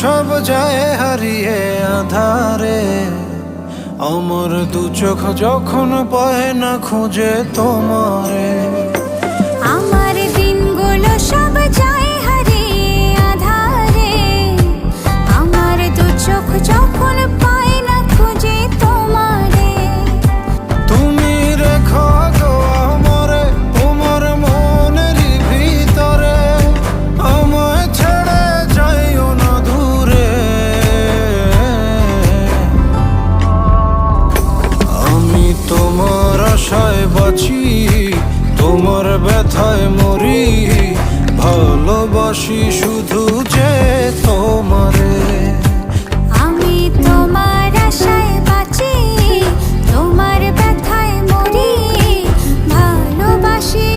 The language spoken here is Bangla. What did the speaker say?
সব যায় হারিয়ে আধারে, আমার দু চোখ যখন পায় না খুঁজে তোমারে। আমার দিনগুলো সব যায় হারিয়ে আধারে, আমার দু চোখ যখন পায় না খুঁজে তোমারে। তুমি রেখো গো আমারে তোমার মনের ভিতরে, আমায় ছেড়ে যাইও না দূরে। আমি তোমার আশায় বাঁচি, তোমার ব্যথায় মরি, ভালোবাসি শুধু